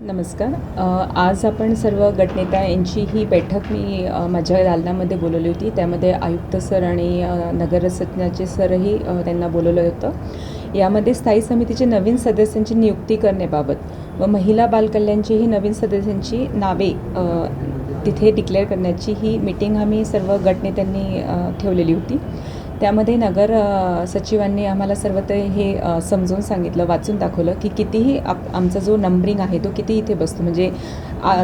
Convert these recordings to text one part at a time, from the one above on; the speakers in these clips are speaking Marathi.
नमस्कार. आज आपण सर्व गटनेता यांची ही बैठक मी माझ्या दालनामध्ये बोलवली होती. त्यामध्ये आयुक्त सर आणि नगररचनाचे सरही त्यांना बोलवलं होतं. यामध्ये स्थायी समितीचे नवीन सदस्यांची नियुक्ती करण्याबाबत व महिला बालकल्याणचेही नवीन सदस्यांची नावे तिथे डिक्लेअर करण्याची ही मीटिंग आम्ही सर्व गटनेत्यांनी ठेवलेली होती. त्यामध्ये नगर सचिवांनी आम्हाला सर्व ते हे समजून सांगितलं, वाचून दाखवलं की कितीही आमचा जो नंबरिंग आहे तो किती इथे बसतो, म्हणजे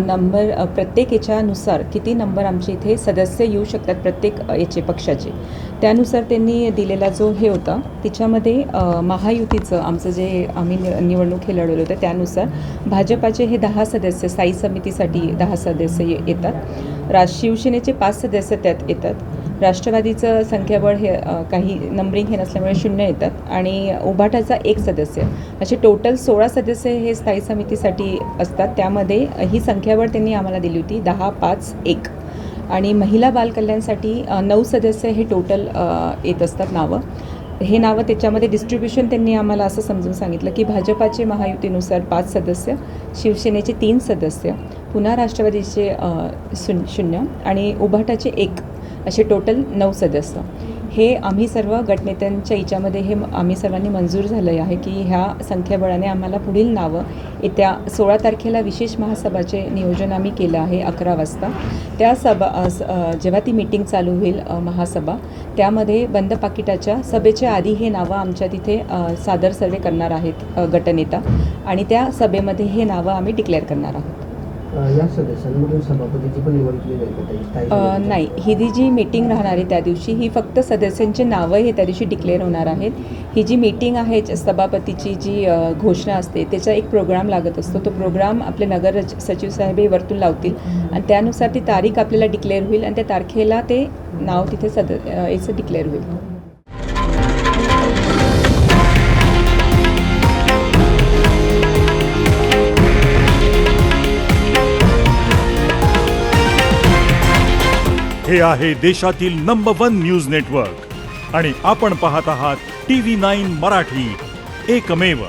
नंबर प्रत्येक याच्यानुसार किती नंबर आमचे इथे सदस्य येऊ शकतात प्रत्येक याचे पक्षाचे. त्यानुसार त्यांनी दिलेला जो हे होता त्याच्यामध्ये महायुतीचं आमचं जे आम्ही निवडणूक हे लढवलं होतं त्यानुसार भाजपाचे हे 10 सदस्य स्थायी समितीसाठी 10 सदस्य येतात. शिवसेनेचे 5 सदस्य त्यात येतात. राष्ट्रवादीचं संख्याबळ हे काही नंबरिंग हे नसल्यामुळे 0 येतात आणि उभाटाचा 1 सदस्य, असे टोटल 16 सदस्य हे स्थायी समितीसाठी असतात. त्यामध्ये ही संख्याबळ त्यांनी आम्हाला दिली होती 10, 5, 1 आणि महिला बालकल्याणसाठी 9 सदस्य हे टोटल येत असतात नावं. हे नावं त्याच्यामध्ये डिस्ट्रीब्युशन त्यांनी आम्हाला असं समजून सांगितलं की भाजपाचे महायुतीनुसार 5 सदस्य, शिवसेनेचे 3 सदस्य, पुन्हा राष्ट्रवादीचे 0 आणि उभाटाचे 1, असे टोटल 9 सदस्य. हे आम्ही सर्व गटनेत्यांच्या याच्यामध्ये हे आम्ही सर्वांनी मंजूर झालं आहे की ह्या संख्याबळाने आम्हाला पुढील नावं येत्या 16 तारखेला विशेष महासभाचे नियोजन आम्ही केलं आहे 11 वाजता. त्या जेव्हा ती मीटिंग चालू होईल महासभा, त्यामध्ये बंद पाकिटाच्या सभेच्या आधी हे नावं आमच्या तिथे सादर सर्वे करणार आहेत गटनेता आणि त्या सभेमध्ये हे नावं आम्ही डिक्लेअर करणार आहोत. या सदस्यांमधून सभापतीची पण निवड केली जाईल? नाही, ही जी मीटिंग राहणार आहे त्या दिवशी ही फक्त सदस्यांचे नावं हे त्या दिवशी डिक्लेअर होणार आहेत. ही जी मीटिंग आहे सभापतीची जी घोषणा असते त्याचा एक प्रोग्राम लागत असतो. तो प्रोग्राम आपले नगर सचिव साहेब हे वरतून लावतील आणि त्यानुसार ती तारीख आपल्याला डिक्लेअर होईल आणि त्या तारखेला ते नाव तिथे याचं डिक्लेअर होईल. हे आहे देशातील नंबर 1 न्यूज नेटवर्क आणि आपण पाहत आहात TV9 मराठी, एकमेव.